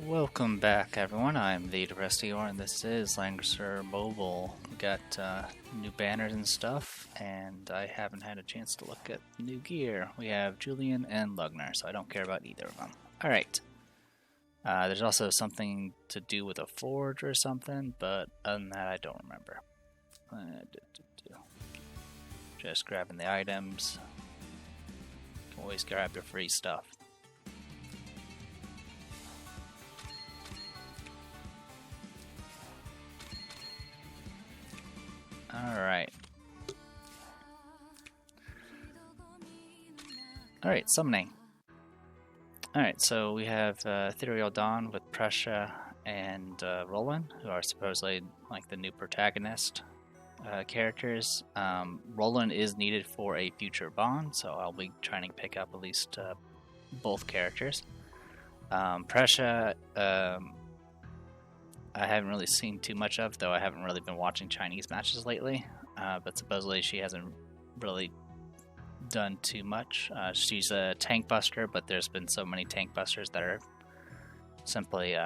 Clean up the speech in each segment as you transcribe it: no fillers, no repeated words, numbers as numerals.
Welcome back, everyone. I'm the Deprestior, and this is Langrisser Mobile. We got new banners and stuff, and I haven't had a chance to look at new gear. We have Julian and Lugner, so I don't care about either of them. Alright. There's also something to do with a forge or something, but other than that, I don't remember. Just grabbing the items. Always grab your free stuff. Alright. Alright, summoning. Alright, so we have Etheral Dawn with Prussia and Roland, who are supposedly like the new protagonist characters. Roland is needed for a future bond, so I'll be trying to pick up at least both characters. Prussia, I haven't really seen too much of, though I haven't really been watching Chinese matches lately, but supposedly she hasn't really done too much. She's a tank buster, but there's been so many tank busters that are simply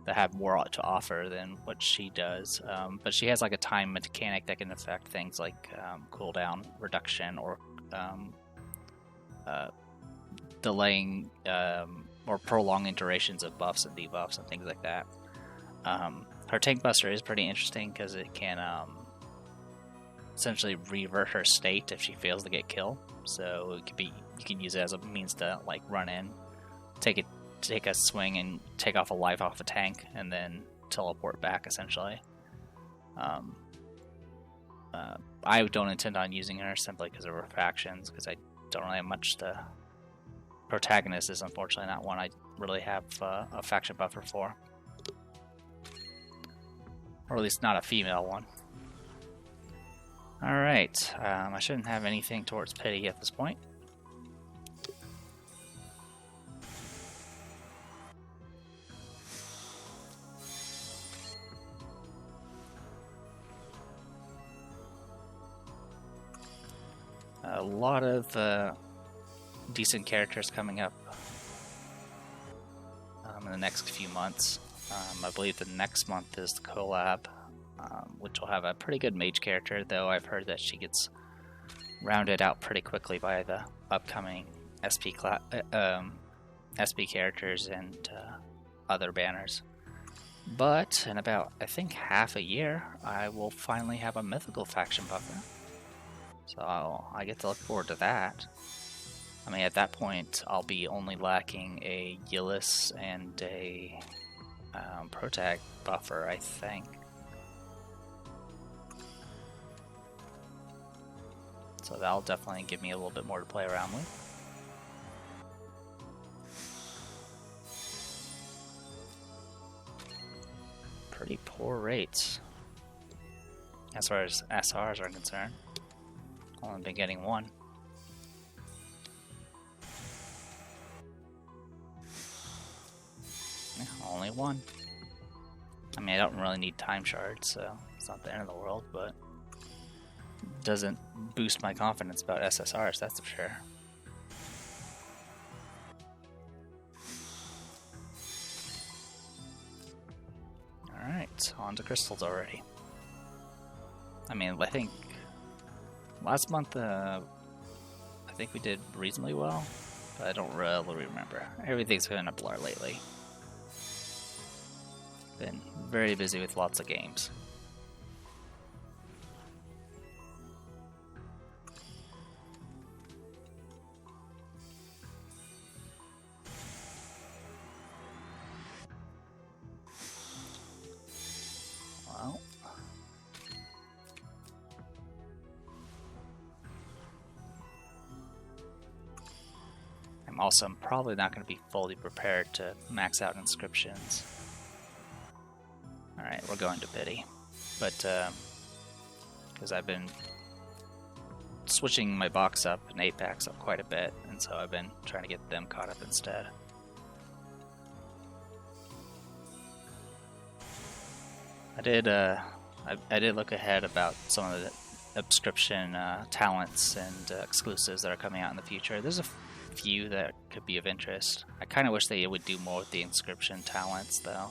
that have more to offer than what she does. But she has like a time mechanic that can affect things like cooldown reduction or delaying or prolonging durations of buffs and debuffs and things like that. Her tank buster is pretty interesting because it can essentially revert her state if she fails to get killed. So it could be, you can use it as a means to like run in, take a swing and take off a life off a tank, and then teleport back essentially. I don't intend on using her simply because of her factions, because I don't really have much to. Protagonist is unfortunately not one I really have a faction buffer for. Or at least not a female one. Alright, I shouldn't have anything towards pity at this point. A lot of decent characters coming up in the next few months. I believe the next month is the collab, which will have a pretty good mage character, though I've heard that she gets rounded out pretty quickly by the upcoming SP characters and other banners. But in about, I think, half a year, I will finally have a mythical faction buffer. So I get to look forward to that. I mean, at that point, I'll be only lacking a Yillis and a protag buffer, I think. So that'll definitely give me a little bit more to play around with. Pretty poor rates as far as SRs are concerned. Only been getting one. Yeah, only one. I mean, I don't really need time shards, so it's not the end of the world, but it doesn't boost my confidence about SSRs, that's for sure. Alright, on to crystals already. I mean, I think last month, I think we did reasonably well, but I don't really remember. Everything's been a blur lately. Been very busy with lots of games. Well, I'm probably not going to be fully prepared to max out inscriptions. Alright, we're going to pity. But, because I've been switching my box up and 8-packs up quite a bit, and so I've been trying to get them caught up instead. I did look ahead about some of the subscription talents and exclusives that are coming out in the future. There's a few that could be of interest. I kind of wish they would do more with the inscription talents, though.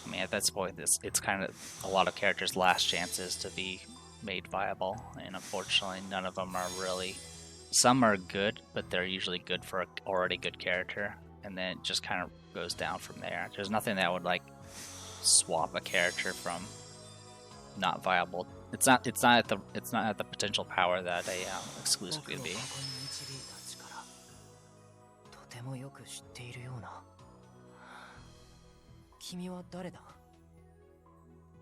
I mean, at this point, it's kind of a lot of characters' last chances to be made viable, and unfortunately, none of them are really. Some are good, but they're usually good for an already good character, and then it just kind of goes down from there. There's nothing that would like swap a character from not viable. It's not at the potential power that a exclusive could be. 君は誰だ?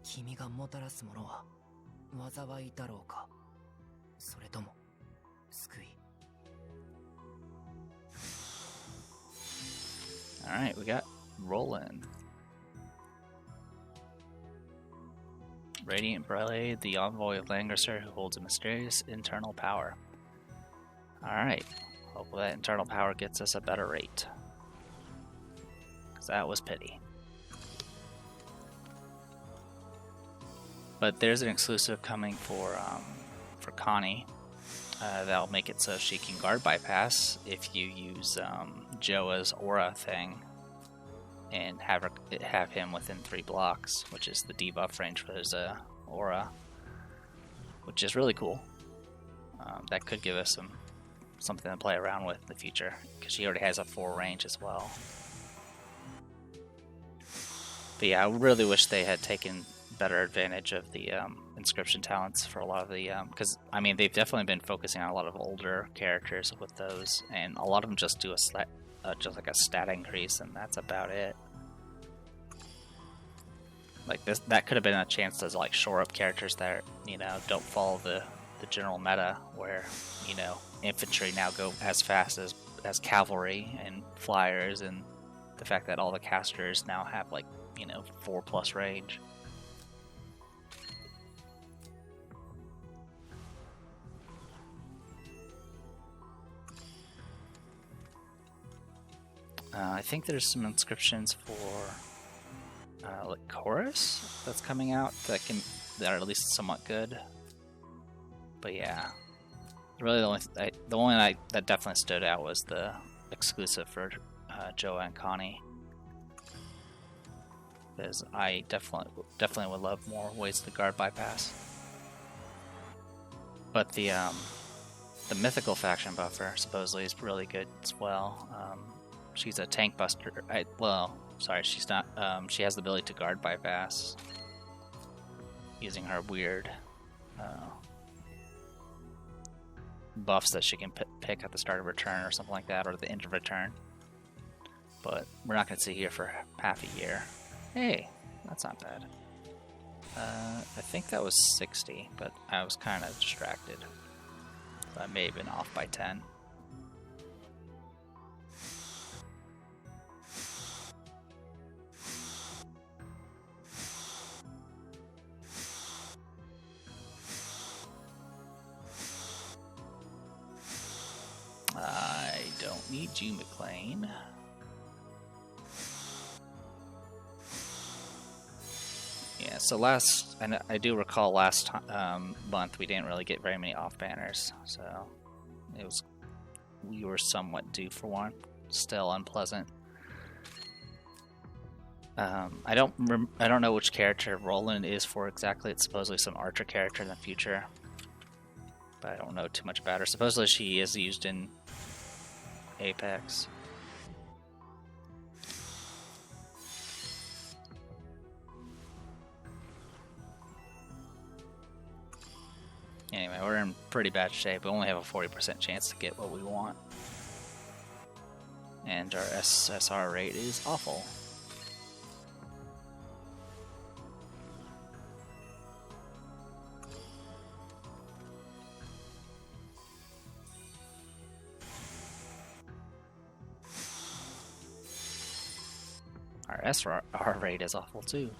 君がもたらすものは災いだろうか? それとも救い? Alright, we got Roland. Radiant Blade, the envoy of Langrisser who holds a mysterious internal power. Alright, hopefully that internal power gets us a better rate. Because that was pity. But there's an exclusive coming for Connie. That'll make it so she can guard bypass if you use Joa's aura thing and have him within 3 blocks, which is the debuff range for his aura, which is really cool. That could give us something to play around with in the future, because she already has a 4 range as well. But yeah, I really wish they had taken better advantage of the inscription talents for a lot of the because I mean they've definitely been focusing on a lot of older characters with those, and a lot of them just do just like a stat increase, and that's about it. Like that could have been a chance to like shore up characters that don't follow the general meta, where infantry now go as fast as cavalry and flyers, and the fact that all the casters now have like 4+ range. I think there's some inscriptions for like Chorus that's coming out that are at least somewhat good. But yeah, really the only that definitely stood out was the exclusive for Joa and Connie, because I definitely would love more ways to guard bypass. But the mythical faction buffer supposedly is really good as well. She's a tank buster. She's not. She has the ability to guard bypass using her weird buffs that she can pick at the start of her turn or something like that, or the end of her turn. But we're not going to sit here for half a year. Hey, that's not bad. I think that was 60, but I was kind of distracted. So I may have been off by 10. I don't need you, McLean. Yeah, so I do recall last month we didn't really get very many off banners, so we were somewhat due for one. Still unpleasant. I don't know which character Roland is for exactly. It's supposedly some archer character in the future, but I don't know too much about her. Supposedly she is used in Apex. Anyway, we're in pretty bad shape. We only have a 40% chance to get what we want. And our SSR rate is awful. Our SR rate is awful too.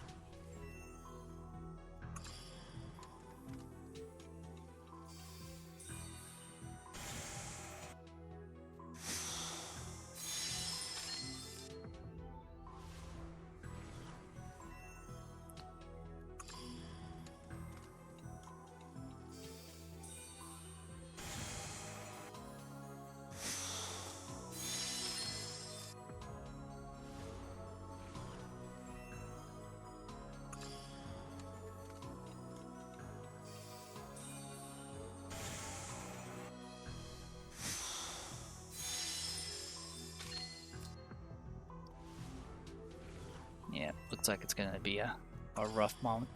looks like it's going to be a rough month.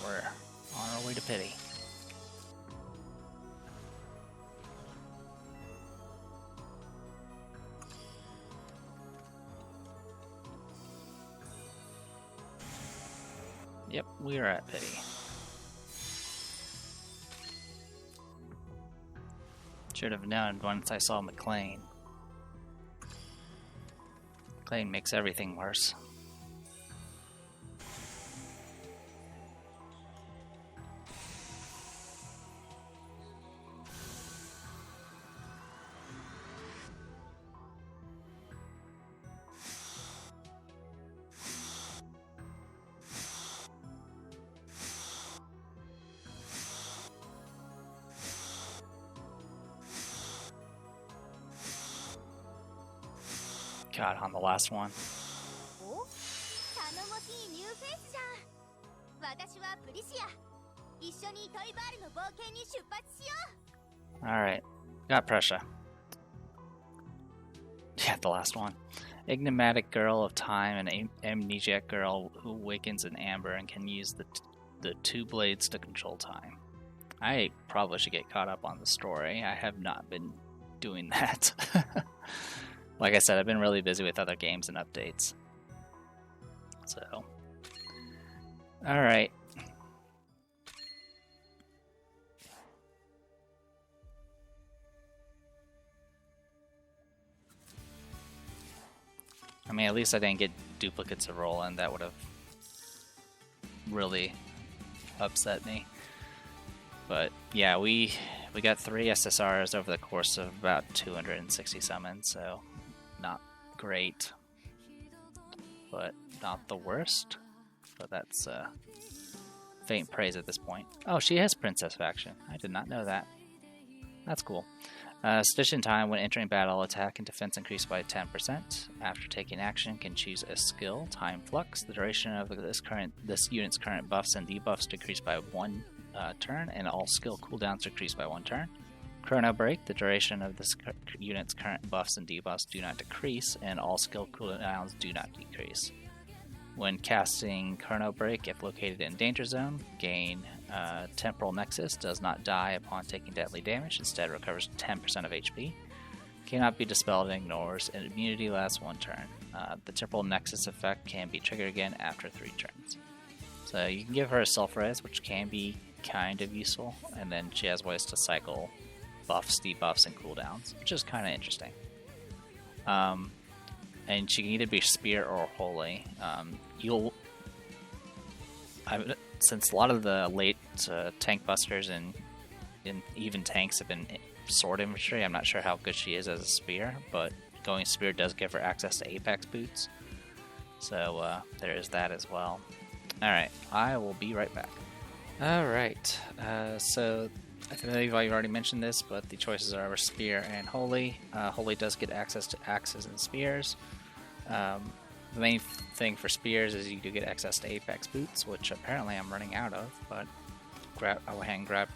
We're on our way to pity. Yep, we're at pity. Should have known once I saw McLean. McLean makes everything worse. God, on the last one. お、頼もしいニューフェイスじゃん。私はプリシア。一緒にトイバールの冒険に出発しよう。 Alright, got pressure. Yeah, the last one. Enigmatic girl of time and amnesiac girl who awakens in amber and can use the two blades to control time. I probably should get caught up on the story. I have not been doing that. Like I said, I've been really busy with other games and updates. So, alright. I mean, at least I didn't get duplicates of roll, and that would have really upset me. But yeah, we got 3 SSRs over the course of about 260 summons, so not great, but not the worst. But that's faint praise at this point. Oh, she has Princess Faction. I did not know that. That's cool. Stitch in Time, when entering battle, attack and defense increase by 10%. After taking action, can choose a skill, Time Flux. The duration of this unit's current buffs and debuffs decrease by 1 turn, and all skill cooldowns decrease by 1 turn. Chrono Break, the duration of this unit's current buffs and debuffs do not decrease, and all skill cooldowns do not decrease. When casting Chrono Break, if located in Danger Zone, gain Temporal Nexus, does not die upon taking deadly damage, instead recovers 10% of HP. Cannot be dispelled and ignores, and immunity lasts 1 turn. The Temporal Nexus effect can be triggered again after 3 turns. So you can give her a Self-Res, which can be kind of useful, and then she has ways to cycle buffs, debuffs, and cooldowns, which is kind of interesting. And she can either be Spear or Holy. Since a lot of the late tank busters and even tanks have been sword infantry, I'm not sure how good she is as a Spear, but going Spear does give her access to Apex boots. So there is that as well. Alright, I will be right back. Alright, so I think I've already mentioned this, but the choices are Spear and Holy. Holy does get access to axes and spears. The main thing for spears is you do get access to Apex boots, which apparently I'm running out of, but I went ahead and grabbed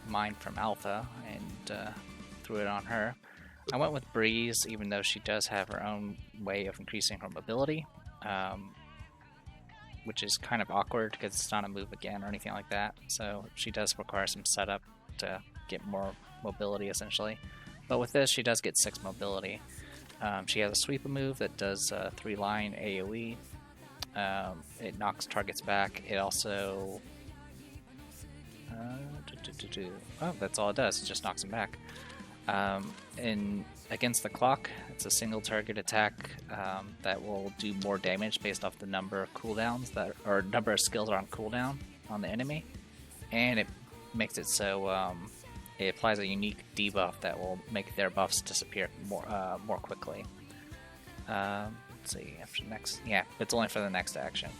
mine from Alpha and threw it on her. I went with Breeze, even though she does have her own way of increasing her mobility, which is kind of awkward because it's not a move again or anything like that, so she does require some setup to get more mobility essentially. But with this, she does get 6 mobility. She has a sweep move that does 3-line AoE. It knocks targets back. It also... Oh, that's all it does. It just knocks them back. Against the clock, it's a single target attack that will do more damage based off the number of cooldowns or number of skills that are on cooldown on the enemy, and it makes it so it applies a unique debuff that will make their buffs disappear more quickly. Let's see, after next, yeah, it's only for the next action,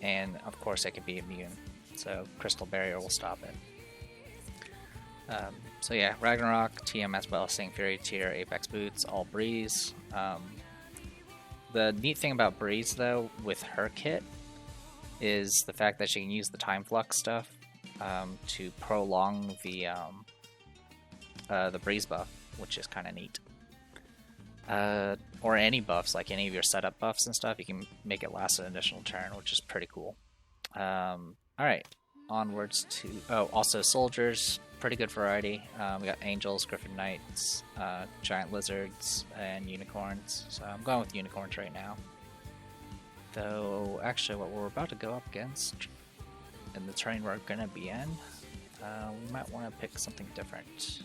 and of course it can be immune, so Crystal Barrier will stop it. So yeah, Ragnarok, TMS Blasting, Fury Tier, Apex Boots, all Breeze. The neat thing about Breeze though, with her kit, is the fact that she can use the Time Flux stuff to prolong the Breeze buff, which is kind of neat. Or any buffs, like any of your setup buffs and stuff, you can make it last an additional turn, which is pretty cool. Alright, onwards to... Oh, also soldiers, pretty good variety. We got angels, griffin knights, giant lizards, and unicorns. So I'm going with unicorns right now. Though, actually, what we're about to go up against, and the terrain we're going to be in, we might want to pick something different.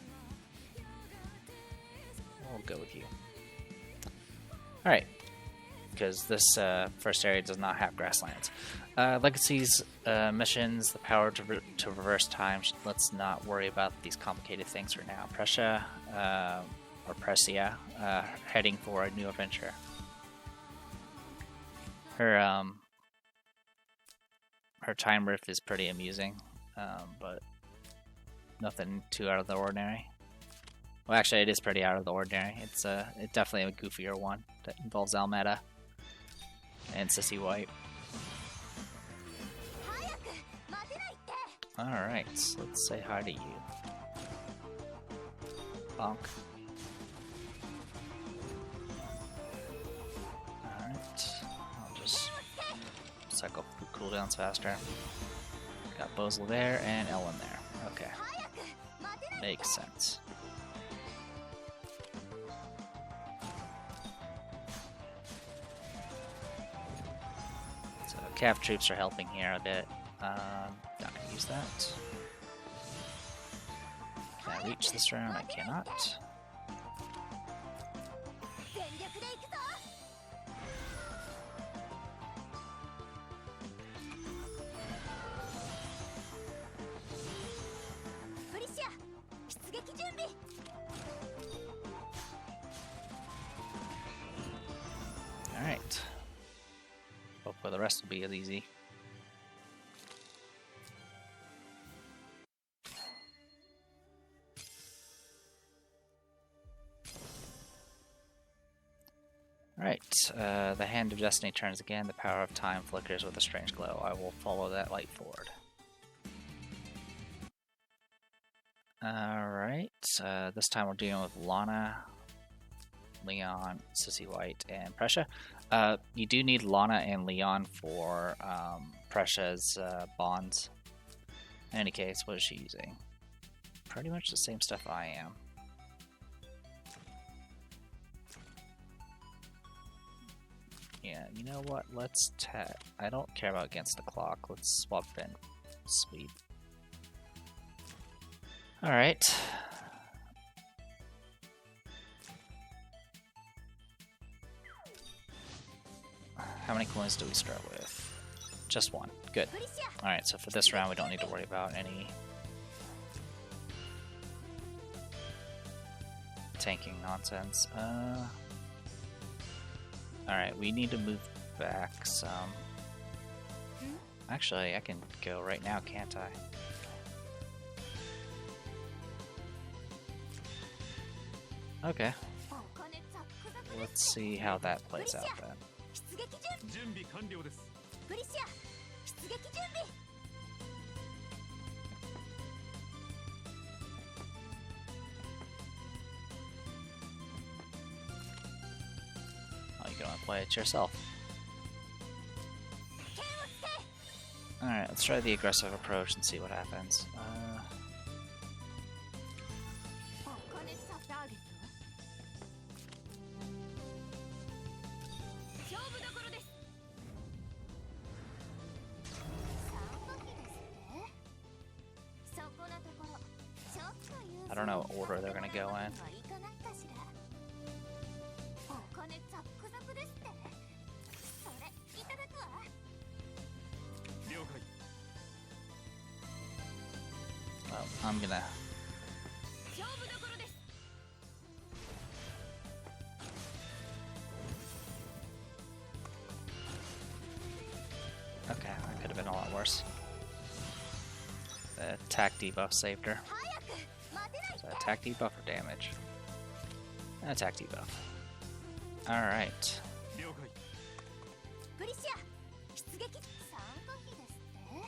We'll go with you. Alright, because this first area does not have grasslands. Legacy's missions, the power to reverse time. Let's not worry about these complicated things for now. Prussia, or Pressia, heading for a new adventure. Her time riff is pretty amusing, but nothing too out of the ordinary. Well, actually, it is pretty out of the ordinary. It's definitely a goofier one that involves Almeda and Sissy White. Alright, let's say hi to you. Bonk. Alright, I'll just cycle cooldowns faster. Got Bozla there and Ellen there. Okay. Makes sense. So Cav troops are helping here a bit. Not gonna use that. Can I reach this round? I cannot. Alright. Hopefully the rest will be as easy. Alright, the Hand of Destiny turns again, the power of time flickers with a strange glow. I will follow that light forward. Alright, this time we're dealing with Lana, Leon, Sissy White, and Prussia. You do need Lana and Leon for Prussia's bonds. In any case, what is she using? Pretty much the same stuff I am. Yeah, you know what? Let's I don't care about against the clock. Let's swap in speed. Alright. How many coins do we start with? Just one. Good. Alright, so for this round we don't need to worry about any tanking nonsense. Alright, we need to move back some. Actually, I can go right now, can't I? Okay. Let's see how that plays out then. Oh, you can only play it yourself. Alright, let's try the aggressive approach and see what happens. I don't know what order they're gonna go in. Well, I'm gonna... Okay, that could have been a lot worse. The attack debuff saved her. Is that attack debuff or damage? Attack debuff. Alright. プリシア出撃参加費ですって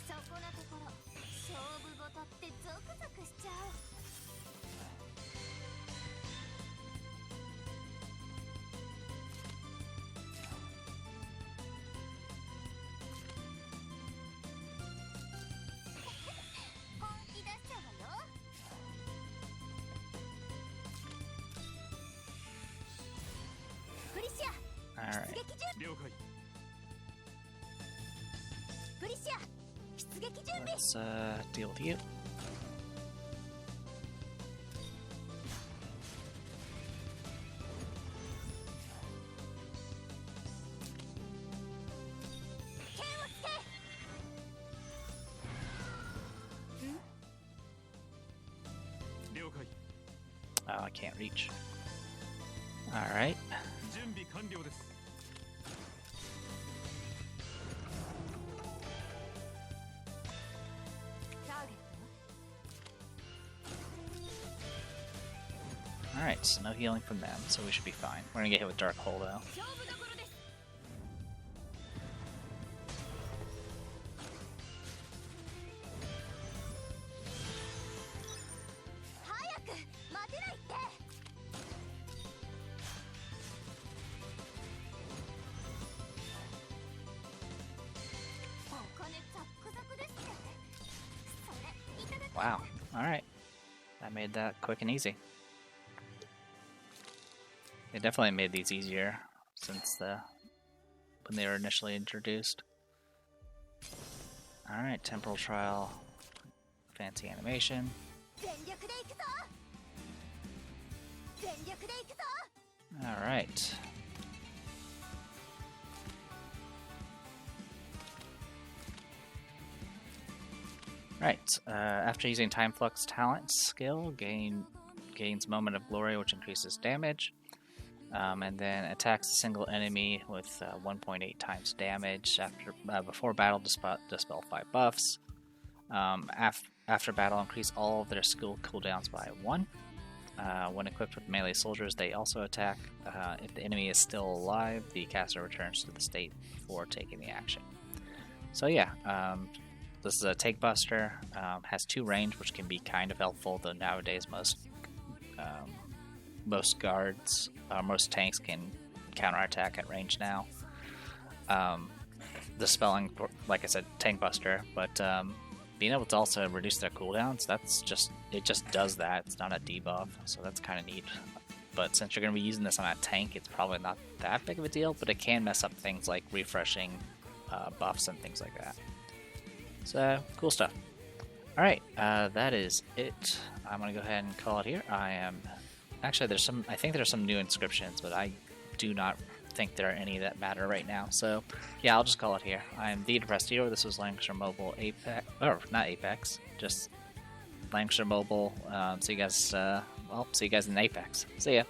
そこなところ勝負事ってゾクゾクしちゃう本気出しちゃうわよ プリシア Alright. 出撃準了解プリシア出撃準備 Let's deal with you. 剣をつけ Oh, I can't reach. Alright. 準備完了です ターゲッ Alright, so no healing from them, so we should be fine. We're gonna get hit with Dark Hole though. ト勝負どころです早く待てないってお金ザックザクですってそれいただき Wow. Alright. That made that quick and easy. They definitely made these easier since when they were initially introduced. Alright, Temporal Trial. Fancy animation. 全力で行くぞ全力で行くぞ Alright. Right. After using Time Flux talent skill, gains Moment of Glory, which increases damage. And then attacks a single enemy with 1.8 times damage before battle. Dispel 5 buffs. After battle, increase all of their skill cooldowns by 1. When equipped with melee soldiers, they also attack. If the enemy is still alive, the caster returns to the state before taking the action. So yeah, this is a Take Buster. Has 2 range, which can be kind of helpful, though nowadays most guards, most tanks can counterattack at range now. The spelling, like I said, Tank Buster, but being able to also reduce their cooldowns, it just does that. It's not a debuff, so that's kind of neat. But since you're going to be using this on a tank, it's probably not that big of a deal, but it can mess up things like refreshing buffs and things like that. So, cool stuff. Alright, that is it. I'm going to go ahead and call it here. Actually, I think there's some new inscriptions, but I do not think there are any that matter right now. So, yeah, I'll just call it here. I'm the Depressed Hero. This was Langrisser Mobile Apex, or not Apex, just Langrisser Mobile. See you guys in Apex. See ya.